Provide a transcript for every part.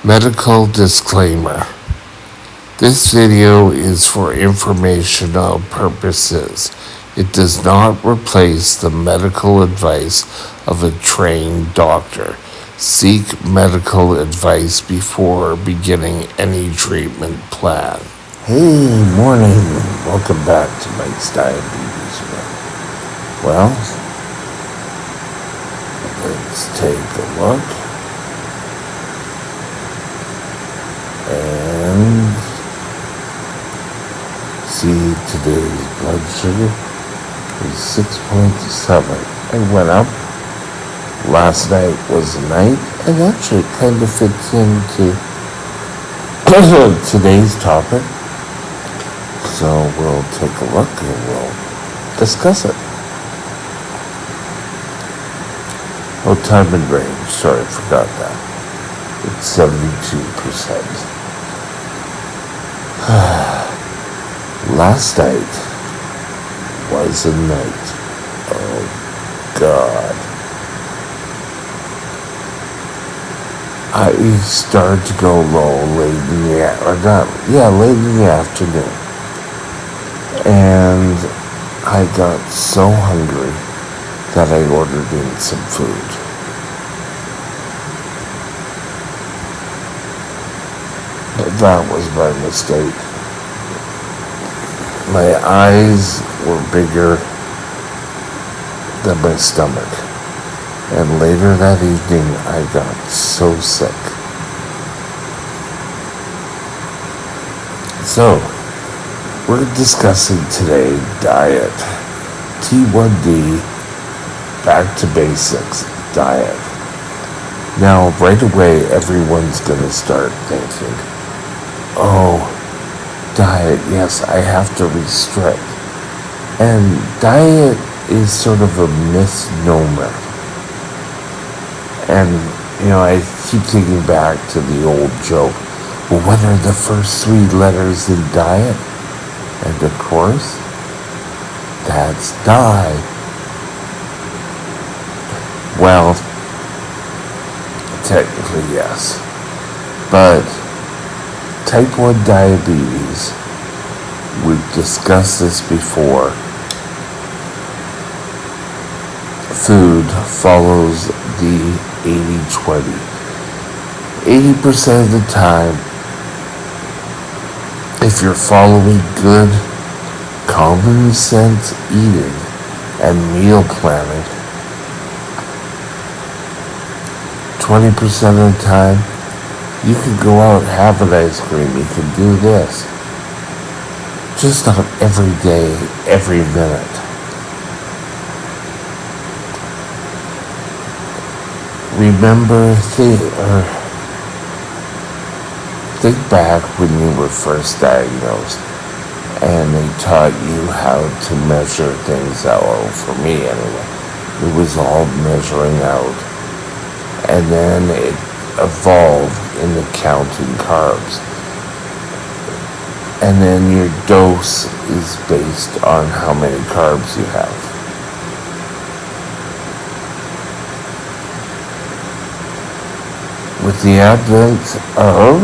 Medical disclaimer. This video is for informational purposes. It does not replace the medical advice of a trained doctor. Seek medical advice before beginning any treatment plan. Hey, morning. Welcome back to Mike's Diabetes Room. Well, let's take a look. And see, today's blood sugar is 6.7. It went up. Last night was the night, and actually it kind of fits into today's topic. So we'll take a look and we'll discuss it. Oh, time and range. Sorry, I forgot that. It's 72%. Last night was a night. Oh, God. I started to go low late in the afternoon. And I got so hungry that I ordered in some food. That was my mistake. My eyes were bigger than my stomach. And later that evening, I got so sick. So, we're discussing today diet. T1D, back to basics, diet. Now, right away, everyone's going to start thinking, oh, diet, yes, I have to restrict. And diet is sort of a misnomer. And, I keep thinking back to the old joke. Well, what are the first three letters in diet? And of course, that's die. Well, technically, yes. But type 1 diabetes, we've discussed this before. Food follows the 80-20. 80% of the time, if you're following good, common sense eating and meal planning, 20% of the time, you can go out and have an ice cream. You can do this. Just not every day, every minute. Remember, think back when you were first diagnosed and they taught you how to measure things out. Well, for me anyway, it was all measuring out. And then it evolved into counting carbs. And then your dose is based on how many carbs you have. With the advent of,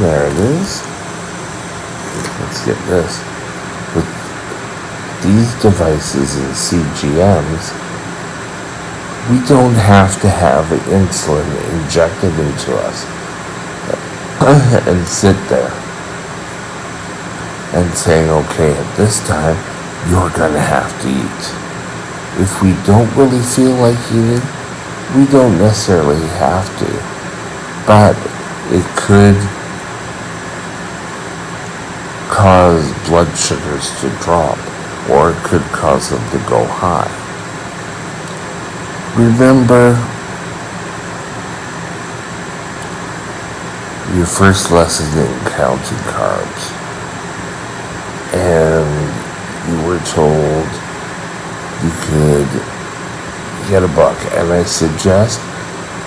there it is. Let's get this. With these devices and CGMs, we don't have to have insulin injected into us and sit there and saying, okay, at this time, you're gonna have to eat. If we don't really feel like eating, we don't necessarily have to, but it could cause blood sugars to drop, or it could cause them to go high. Remember your first lesson in counting carbs, and you were told you could get a book, and I suggest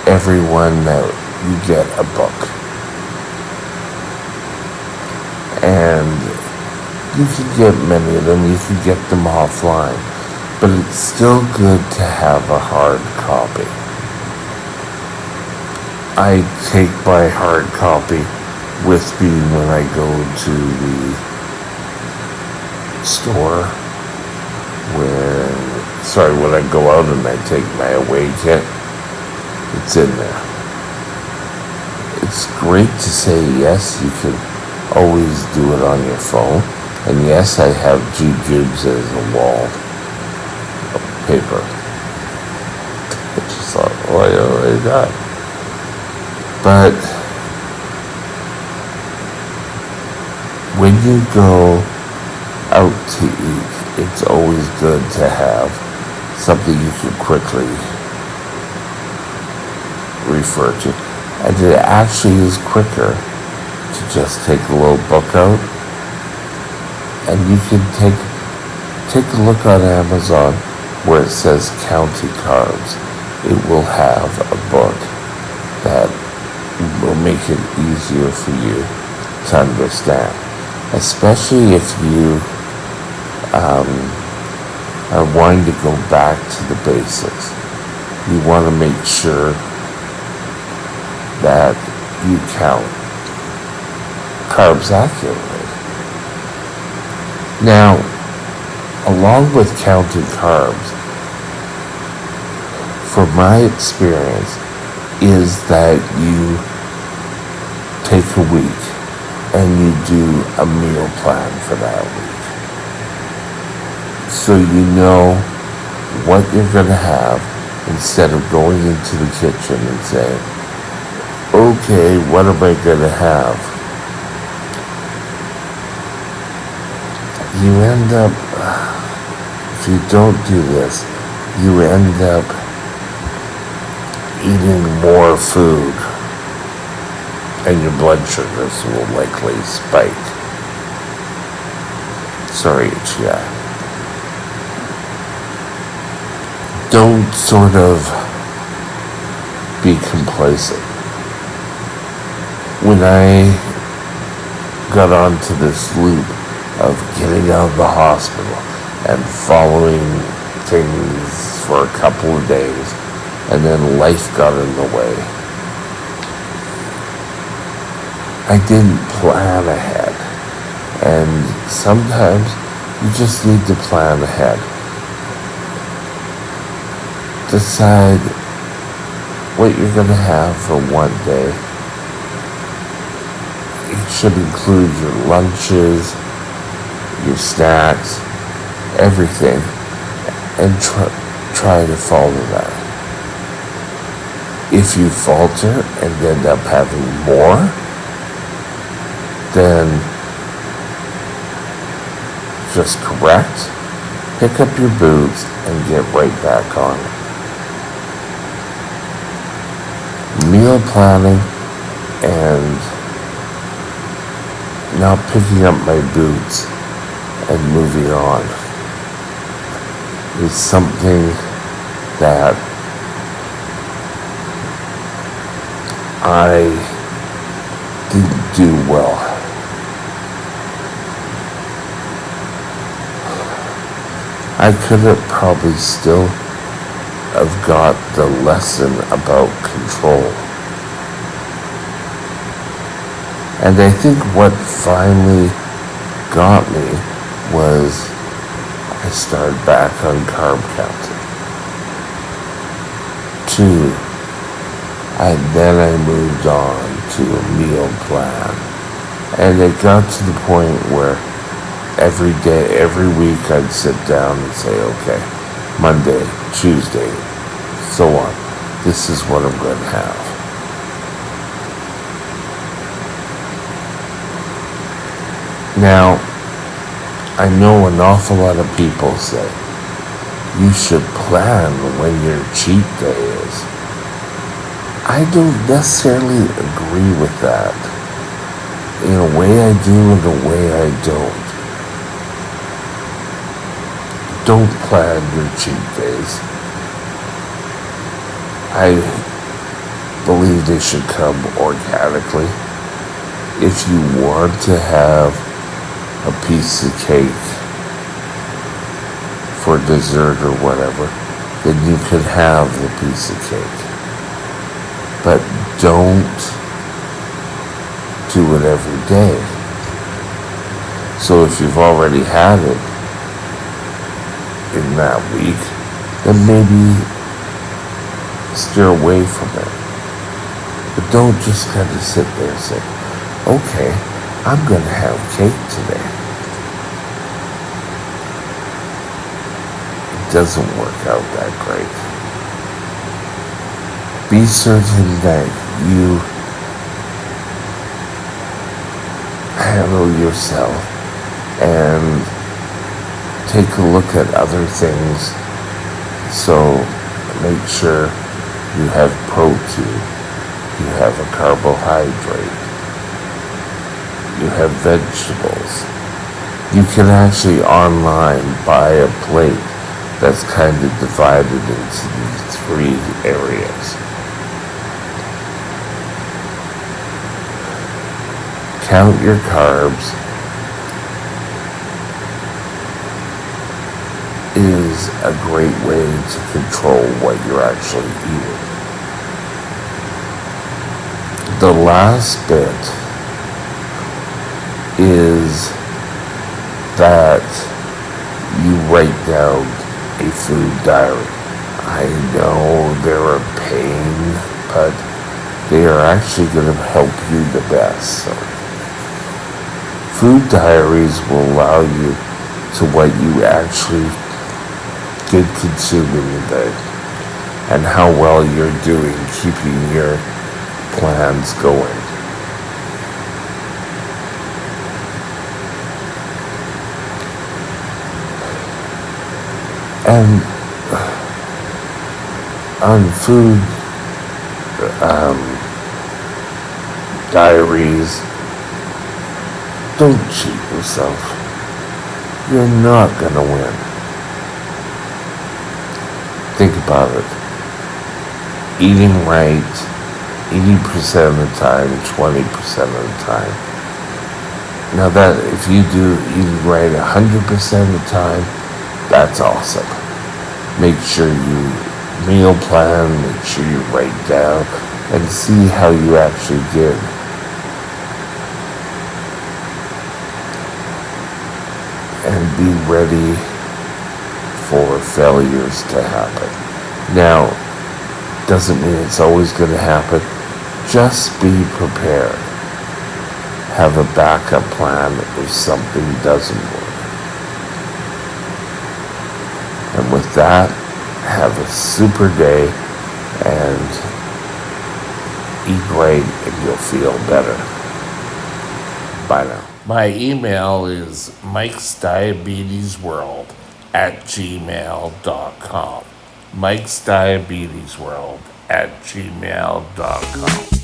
everyone that you get a book. And you can get many of them, you can get them offline. but it's still good to have a hard copy. I take my hard copy with me when I go to the store. When I go out and I take my away kit, it's in there. It's great to say yes, you can always do it on your phone. And yes, I have jujubes as a wall paper. I just thought, why not? But when you go out to eat, it's always good to have something you can quickly refer to. And it actually is quicker to just take a little book out, and you can take a look on Amazon where it says Counting Carbs. It will have a book that will make it easier for you to understand, especially if you are wanting to go back to the basics. You want to make sure that you count carbs accurately. Now, along with counting carbs, from my experience, is that you take a week and you do a meal plan for that week. So you know what you're going to have instead of going into the kitchen and saying, okay, what am I going to have? You end up, if you don't do this, you end up eating more food and your blood sugars will likely spike. Sorry, HCI. Don't sort of be complacent. When I got onto this loop of getting out of the hospital and following things for a couple of days, and then life got in the way, I didn't plan ahead. And sometimes you just need to plan ahead. Decide what you're going to have for one day. It should include your lunches, your snacks, everything, and try to follow that. If you falter and end up having more, then just correct, pick up your boots, and get right back on it. Meal planning and not picking up my boots and moving on is something that I didn't do well. I could have probably still have got the lesson about control. And I think what finally got me was I started back on carb counting. 2, and then I moved on to a meal plan. And it got to the point where every day, every week, I'd sit down and say, okay, Monday, Tuesday, so on. This is what I'm going to have. Now, I know an awful lot of people say, you should plan when your cheat day is. I don't necessarily agree with that. In a way I do, in a way I don't. Don't plan your cheat days. I believe they should come organically. If you want to have a piece of cake for dessert or whatever, then you can have the piece of cake. But don't do it every day. So if you've already had it in that week, then maybe steer away from it. But don't just kind of sit there and say, okay, I'm going to have cake today. It doesn't work out that great. Be certain that you handle yourself and take a look at other things. So make sure you have protein, you have a carbohydrate, you have vegetables. You can actually online buy a plate that's kind of divided into these 3 areas. Count your carbs is a great way to control what you're actually eating. The last bit is that you write down a food diary. I know they're a pain, but they are actually going to help you the best. So, food diaries will allow you to what you actually did consume in the day and how well you're doing keeping your plans going. And on food diaries, don't cheat yourself. You're not gonna win. Think about it. Eating right 80% of the time, 20% of the time. Now that if you do eating right 100% of the time, that's awesome. Make sure you meal plan, make sure you write down, and see how you actually did. And be ready for failures to happen. Now, doesn't mean it's always going to happen. Just be prepared. Have a backup plan if something doesn't work. And with that, have a super day and eat great and you'll feel better. Bye now. My email is mikesdiabetesworld@gmail.com. mikesdiabetesworld@gmail.com.